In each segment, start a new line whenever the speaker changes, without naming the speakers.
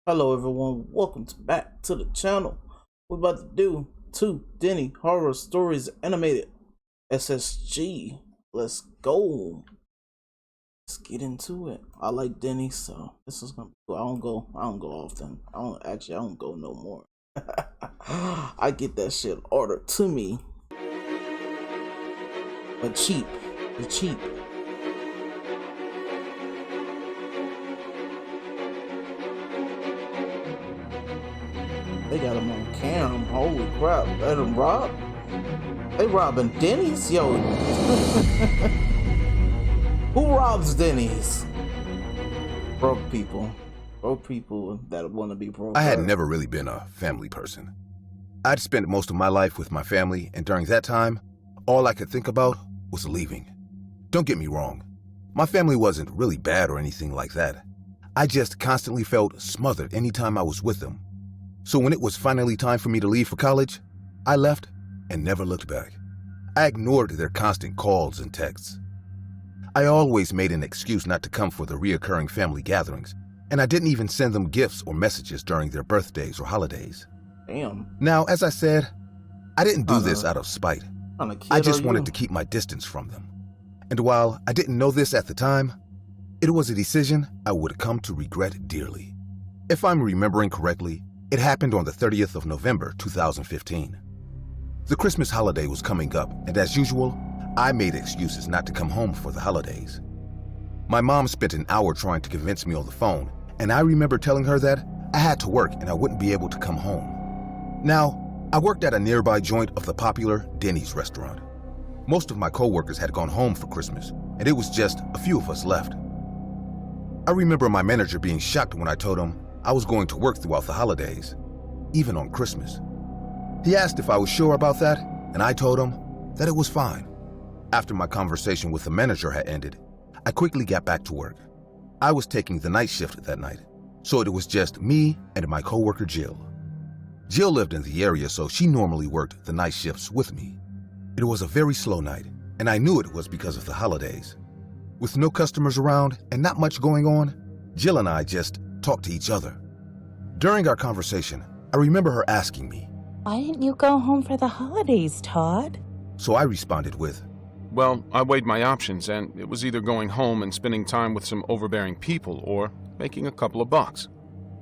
Hello everyone, welcome back to the channel. We're about to do 2 Denny horror stories animated SSG. Let's go. Let's get into it. I like Denny, so this is gonna be cool. I don't go often. I don't go no more. I get that shit ordered to me. But cheap. The cheap. They got him on cam. Holy crap. Let him rob? They robbing Denny's? Yo. Who robs Denny's? Broke people. Broke people that want to be broke.
I had never really been a family person. I'd spent most of my life with my family, and during that time, all I could think about was leaving. Don't get me wrong. My family wasn't really bad or anything like that. I just constantly felt smothered anytime I was with them. So when it was finally time for me to leave for college, I left and never looked back. I ignored their constant calls and texts. I always made an excuse not to come for the reoccurring family gatherings, and I didn't even send them gifts or messages during their birthdays or holidays.
Damn.
Now, as I said, I didn't do this out of spite. I just wanted to keep my distance from them. And while I didn't know this at the time, it was a decision I would come to regret dearly. If I'm remembering correctly, it happened on the 30th of November, 2015. The Christmas holiday was coming up, and as usual, I made excuses not to come home for the holidays. My mom spent an hour trying to convince me on the phone, and I remember telling her that I had to work and I wouldn't be able to come home. Now, I worked at a nearby joint of the popular Denny's restaurant. Most of my coworkers had gone home for Christmas, and it was just a few of us left. I remember my manager being shocked when I told him I was going to work throughout the holidays, even on Christmas. He asked if I was sure about that, and I told him that it was fine. After my conversation with the manager had ended, I quickly got back to work. I was taking the night shift that night, so it was just me and my coworker Jill. Jill lived in the area, so she normally worked the night shifts with me. It was a very slow night, and I knew it was because of the holidays. With no customers around and not much going on, Jill and I just talked to each other. During our conversation, I remember her asking me,
"Why didn't you go home for the holidays, Todd?"
So I responded with,
"Well, I weighed my options, and it was either going home and spending time with some overbearing people or making a couple of bucks."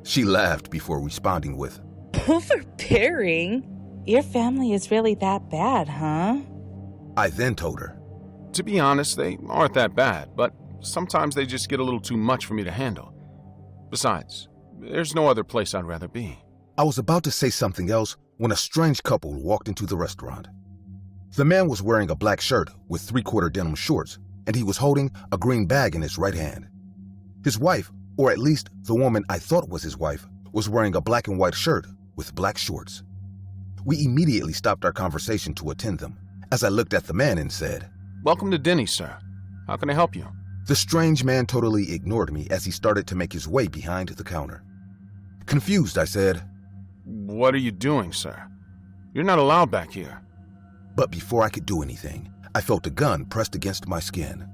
She laughed before responding with,
"Overbearing? Your family is really that bad, huh?"
I then told her,
To be honest, they aren't that bad, but sometimes they just get a little too much for me to handle. Besides, there's no other place I'd rather be.
I was about to say something else when a strange couple walked into the restaurant. The man was wearing a black shirt with three-quarter denim shorts, and he was holding a green bag in his right hand. His wife, or at least the woman I thought was his wife, was wearing a black and white shirt with black shorts. We immediately stopped our conversation to attend them, as I looked at the man and said,
"Welcome to Denny, sir. How can I help you?"
The strange man totally ignored me as he started to make his way behind the counter. Confused, I said,
"What are you doing, sir? You're not allowed back here."
But before I could do anything, I felt a gun pressed against my skin.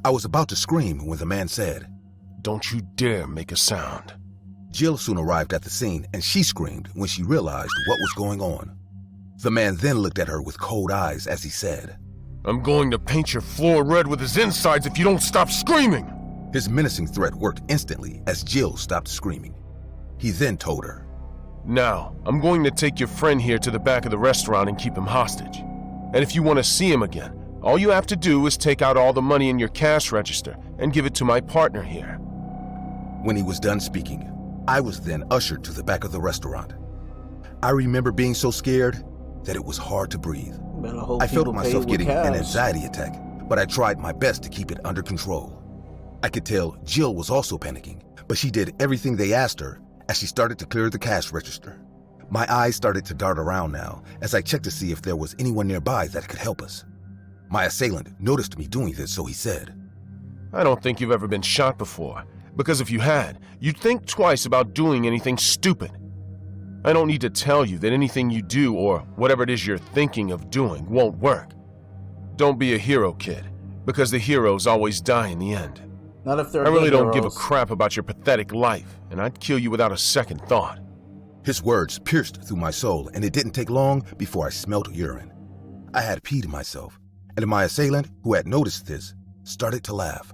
I was about to scream when the man said,
"Don't you dare make a sound."
Jill soon arrived at the scene, and she screamed when she realized what was going on. The man then looked at her with cold eyes as he said,
"I'm going to paint your floor red with his insides if you don't stop screaming."
His menacing threat worked instantly as Jill stopped screaming. He then told her,
"Now, I'm going to take your friend here to the back of the restaurant and keep him hostage. And if you want to see him again, all you have to do is take out all the money in your cash register and give it to my partner here."
When he was done speaking, I was then ushered to the back of the restaurant. I remember being so scared that it was hard to breathe. I felt myself getting an anxiety attack, but I tried my best to keep it under control. I could tell Jill was also panicking, but she did everything they asked her as she started to clear the cash register. My eyes started to dart around now as I checked to see if there was anyone nearby that could help us. My assailant noticed me doing this, so he said,
"I don't think you've ever been shot before, because if you had, you'd think twice about doing anything stupid. I don't need to tell you that anything you do or whatever it is you're thinking of doing won't work. Don't be a hero, kid, because the heroes always die in the end."
Not if they're
I really
good
don't give a
heroes.
crap about your pathetic life, and I'd kill you without a second thought.
His words pierced through my soul, and it didn't take long before I smelled urine. I had peed myself, and my assailant, who had noticed this, started to laugh.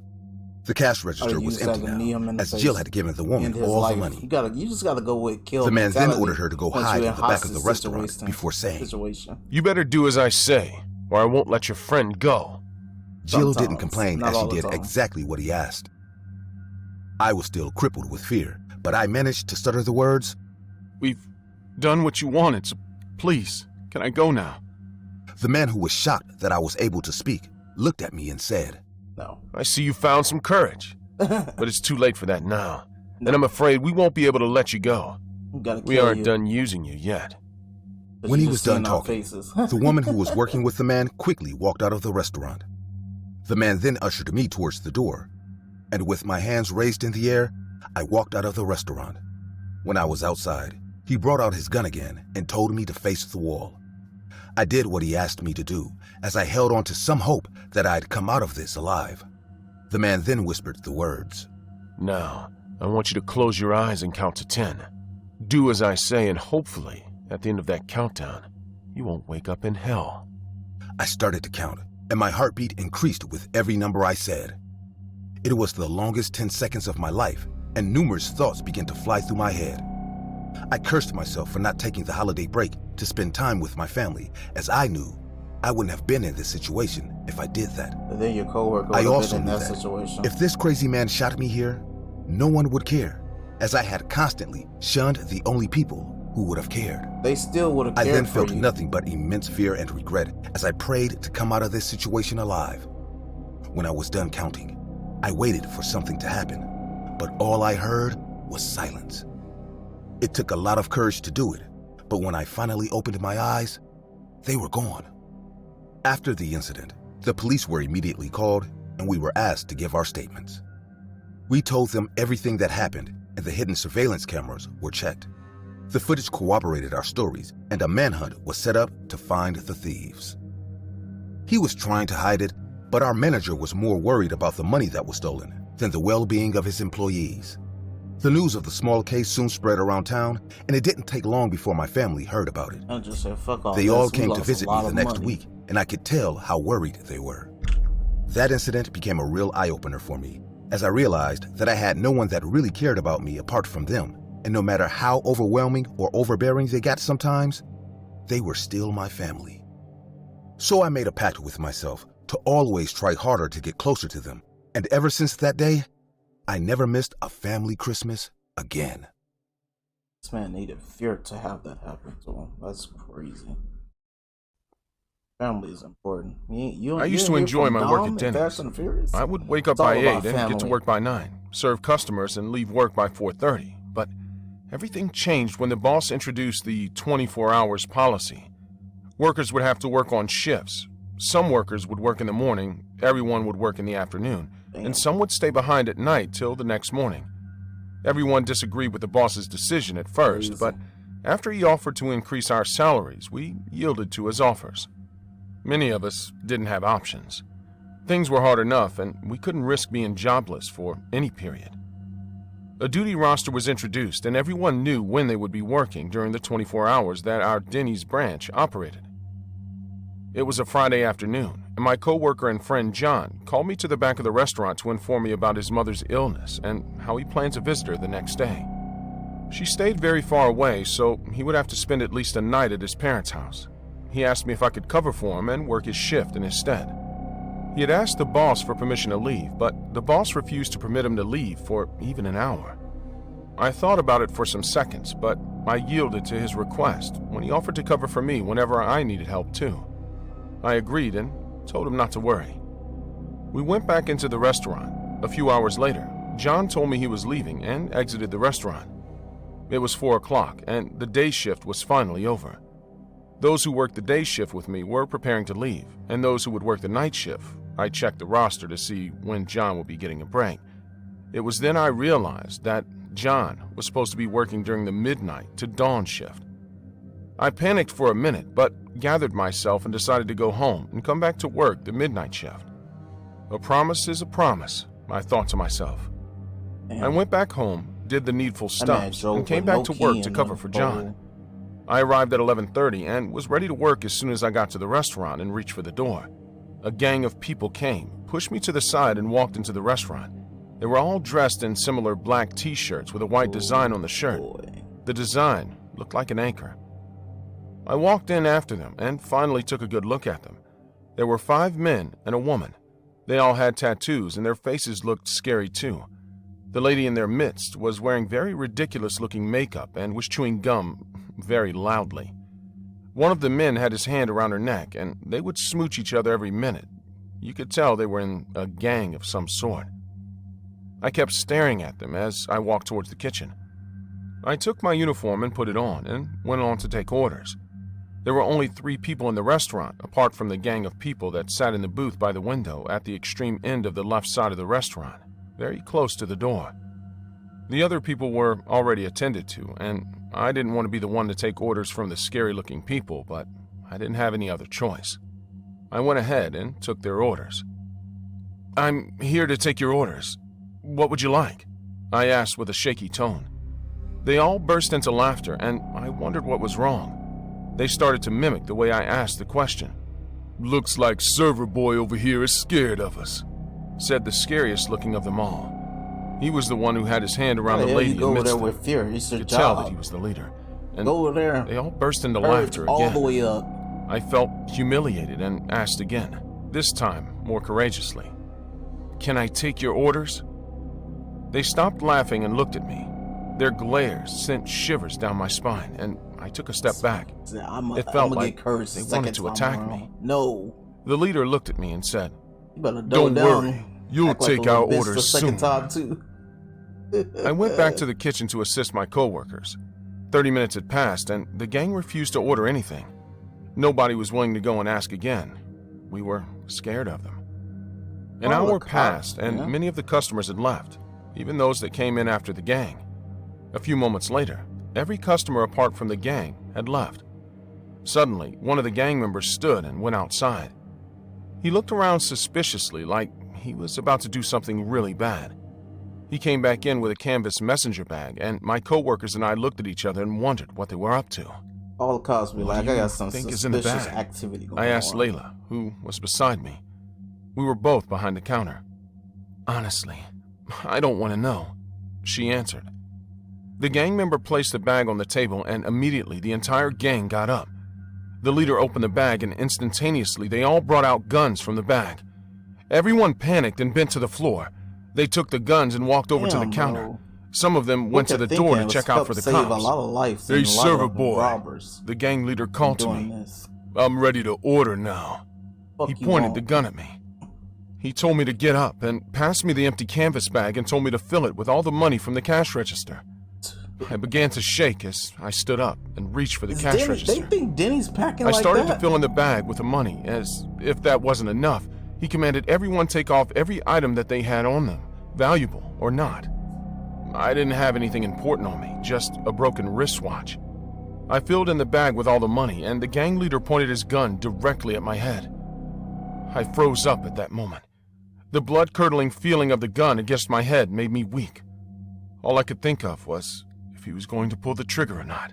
The cash register was empty now, as Jill had given the woman all the money.
You just gotta go with kill.
The man then ordered her to go hide in the back of the restaurant before saying,
"You better do as I say, or I won't let your friend go."
Jill didn't complain as she did exactly what he asked. I was still crippled with fear, but I managed to stutter the words,
"We've done what you wanted, so please, can I go now?"
The man, who was shocked that I was able to speak, looked at me and said,
"No.
I see you found some courage, but it's too late for that now, and I'm afraid we won't be able to let you go. We aren't done using you yet."
When he was done talking, the woman who was working with the man quickly walked out of the restaurant. The man then ushered me towards the door, and with my hands raised in the air, I walked out of the restaurant. When I was outside, he brought out his gun again and told me to face the wall. I did what he asked me to do, as I held on to some hope that I'd come out of this alive. The man then whispered the words,
"Now, I want you to close your eyes and count to 10. Do as I say, and hopefully, at the end of that countdown, you won't wake up in hell."
I started to count, and my heartbeat increased with every number I said. It was the longest 10 seconds of my life, and numerous thoughts began to fly through my head. I cursed myself for not taking the holiday break to spend time with my family, as I knew I wouldn't have been in this situation if I did that.
But then your coworker
I
would have
also
been in
knew
that
that
situation.
if this crazy man shot me here, no one would care, as I had constantly shunned the only people who would have cared.
They still would have
I
cared
then
for
felt
you.
nothing but immense fear and regret as I prayed to come out of this situation alive. When I was done counting, I waited for something to happen, but all I heard was silence. It took a lot of courage to do it, but when I finally opened my eyes, they were gone. After the incident, the police were immediately called, and we were asked to give our statements. We told them everything that happened, and the hidden surveillance cameras were checked. The footage corroborated our stories, and a manhunt was set up to find the thieves. He was trying to hide it, but our manager was more worried about the money that was stolen than the well-being of his employees. The news of the small case soon spread around town, and it didn't take long before my family heard about it.
I just said, fuck all
They
this.
all
We
came to
lost
visit
a lot
me the
of
next
money.
week, and I could tell how worried they were. That incident became a real eye-opener for me, as I realized that I had no one that really cared about me apart from them, and no matter how overwhelming or overbearing they got sometimes, they were still my family. So I made a pact with myself to always try harder to get closer to them, and ever since that day, I never missed a family Christmas again.
This man needed fear to have that happen to him. That's crazy. Family is important.
I used to enjoy my work at Denny's. I would wake up by 8 and get to work by 9, serve customers, and leave work by 4:30. But everything changed when the boss introduced the 24 hours policy. Workers would have to work on shifts. Some workers would work in the morning, everyone would work in the afternoon, and some would stay behind at night till the next morning. Everyone disagreed with the boss's decision at first, but after he offered to increase our salaries, we yielded to his offers. Many of us didn't have options. Things were hard enough, and we couldn't risk being jobless for any period. A duty roster was introduced, and everyone knew when they would be working during the 24 hours that our Denny's branch operated. It was a Friday afternoon, and my coworker and friend John called me to the back of the restaurant to inform me about his mother's illness and how he planned to visit her the next day. She stayed very far away, so he would have to spend at least a night at his parents' house. He asked me if I could cover for him and work his shift in his stead. He had asked the boss for permission to leave, but the boss refused to permit him to leave for even an hour. I thought about it for some seconds, but I yielded to his request when he offered to cover for me whenever I needed help too. I agreed and told him not to worry. We went back into the restaurant. A few hours later, John told me he was leaving and exited the restaurant. It was 4 o'clock, and the day shift was finally over. Those who worked the day shift with me were preparing to leave, and those who would work the night shift, I checked the roster to see when John would be getting a break. It was then I realized that John was supposed to be working during the midnight to dawn shift. I panicked for a minute, but gathered myself and decided to go home and come back to work the midnight shift. A promise is a promise, I thought to myself.
Damn.
I went back home, did the needful stuff, and came back to work to cover for John. I arrived at 11:30 and was ready to work as soon as I got to the restaurant and reached for the door. A gang of people came, pushed me to the side, and walked into the restaurant. They were all dressed in similar black t-shirts with a white design on the shirt. The design looked like an anchor. I walked in after them and finally took a good look at them. There were 5 men and a woman. They all had tattoos and their faces looked scary too. The lady in their midst was wearing very ridiculous-looking makeup and was chewing gum very loudly. One of the men had his hand around her neck, and they would smooch each other every minute. You could tell they were in a gang of some sort. I kept staring at them as I walked towards the kitchen. I took my uniform and put it on, and went on to take orders. There were only 3 people in the restaurant, apart from the gang of people that sat in the booth by the window at the extreme end of the left side of the restaurant, very close to the door. The other people were already attended to, and I didn't want to be the one to take orders from the scary-looking people, but I didn't have any other choice. I went ahead and took their orders. "I'm here to take your orders. What would you like?" I asked with a shaky tone. They all burst into laughter, and I wondered what was wrong. They started to mimic the way I asked the question. "Looks like Server Boy over here is scared of us," said the scariest looking of them all. He was the one who had his hand around the lady
you go
amidst
there
them.
with fear. It's your
You could
job.
tell that he was the leader. And
go over there.
They all burst into laughter again.
All the way up.
I felt humiliated and asked again, this time more courageously. "Can I take your orders?" They stopped laughing and looked at me. Their glares sent shivers down my spine, and I took a step back. It felt like they wanted to attack me.
No.
The leader looked at me and said,
You better
"Don't worry, you'll take our orders soon."
Time too.
I went back to the kitchen to assist my co-workers. 30 minutes had passed, and the gang refused to order anything. Nobody was willing to go and ask again. We were scared of them. An hour passed, and many of the customers had left, even those that came in after the gang. A few moments later, every customer apart from the gang had left. Suddenly, one of the gang members stood and went outside. He looked around suspiciously, like he was about to do something really bad. He came back in with a canvas messenger bag, and my co-workers and I looked at each other and wondered what they were up to.
All the cops be like, I got some suspicious
bag?
activity going on.
I asked Layla, who was beside me. We were both behind the counter. "Honestly, I don't want to know," she answered. The gang member placed the bag on the table, and immediately the entire gang got up. The leader opened the bag, and instantaneously they all brought out guns from the bag. Everyone panicked and bent to the floor. They took the guns and walked over to the counter.
Bro.
Some of them went to the door to check out for the
save
cops.
A lot of lives.
"Hey, Server Boy,"
robbers
the gang leader called to me.
this.
"I'm ready to order now."
Fuck
He
you
pointed
won't.
the gun at me. He told me to get up and passed me the empty canvas bag and told me to fill it with all the money from the cash register. I began to shake as I stood up and reached for the cash register.
They think Denny's packing
I
like
started
that?
to fill in the bag with the money. As if that wasn't enough, he commanded everyone take off every item that they had on them, valuable or not. I didn't have anything important on me, just a broken wristwatch. I filled in the bag with all the money, and the gang leader pointed his gun directly at my head. I froze up at that moment. The blood-curdling feeling of the gun against my head made me weak. All I could think of was if he was going to pull the trigger or not.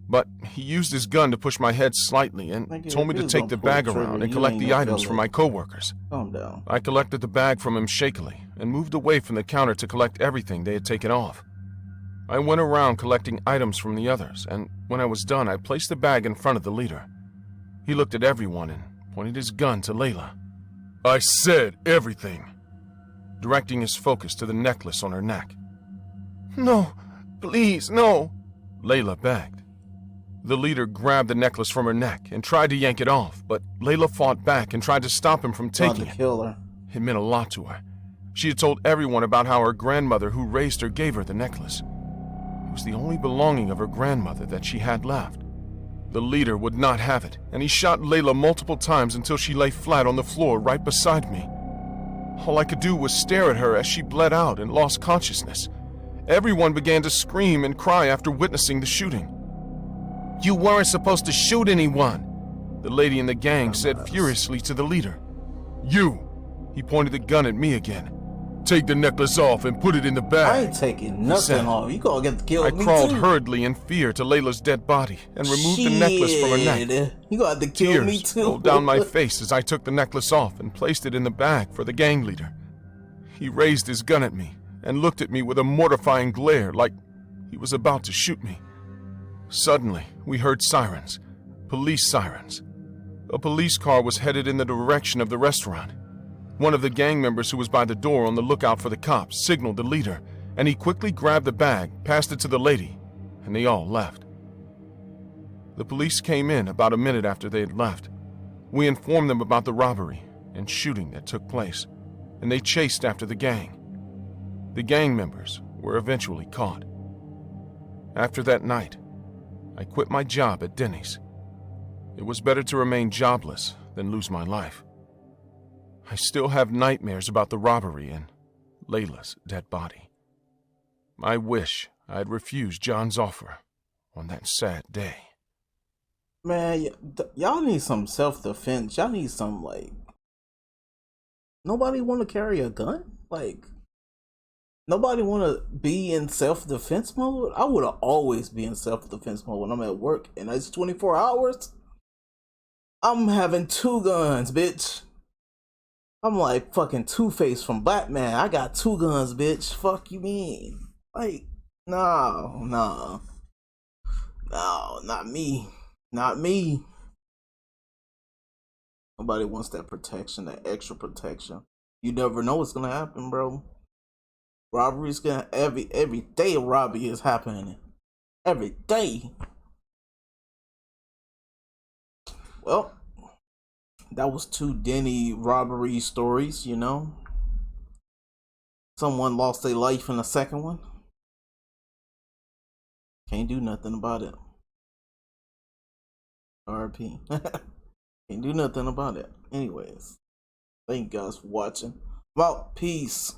But he used his gun to push my head slightly and told me to take the bag around and collect the items from my co-workers.
Calm down.
I collected the bag from him shakily and moved away from the counter to collect everything they had taken off. I went around collecting items from the others, and when I was done, I placed the bag in front of the leader. He looked at everyone and pointed his gun to Layla. "I said everything," directing his focus to the necklace on her neck. "No, please, no," Layla begged. The leader grabbed the necklace from her neck and tried to yank it off, but Layla fought back and tried to stop him from taking it.
Kill her.
It meant a lot to her. She had told everyone about how her grandmother who raised her gave her the necklace. It was the only belonging of her grandmother that she had left. The leader would not have it, and he shot Layla multiple times until she lay flat on the floor right beside me. All I could do was stare at her as she bled out and lost consciousness. Everyone began to scream and cry after witnessing the shooting. "You weren't supposed to shoot anyone," the lady in the gang said furiously to the leader. "You!" He pointed the gun at me again. Take the necklace off and put it in the bag.
I ain't taking nothing off. You gonna get killed.
I crawled hurriedly in fear to Layla's dead body and removed the necklace from her neck.
You gonna have to kill me
Tears
too.
rolled down my face as I took the necklace off and placed it in the bag for the gang leader. He raised his gun at me and looked at me with a mortifying glare like he was about to shoot me. Suddenly, we heard sirens. Police sirens. A police car was headed in the direction of the restaurant. One of the gang members who was by the door on the lookout for the cops signaled the leader, and he quickly grabbed the bag, passed it to the lady, and they all left. The police came in about a minute after they had left. We informed them about the robbery and shooting that took place, and they chased after the gang. The gang members were eventually caught. After that night, I quit my job at Denny's. It was better to remain jobless than lose my life. I still have nightmares about the robbery and Layla's dead body. I wish I had refused John's offer on that sad day.
Man, y'all need some self-defense. Y'all need some, like... Nobody want to carry a gun? Like... Nobody want to be in self-defense mode? I would always be in self-defense mode when I'm at work. And it's 24 hours. I'm having 2 guns, bitch. I'm like fucking Two-Face from Batman. I got 2 guns, bitch. Fuck you mean? Like, no, not me. Not me. Nobody wants that protection, that extra protection. You never know what's gonna happen, bro. Robbery's gonna every day a robbery is happening. Every day. Well, that was 2 Denny robbery stories, you know. Someone lost their life in the second one. Can't do nothing about it. RP. Can't do nothing about it. Anyways, thank you guys for watching. I'm out. Peace.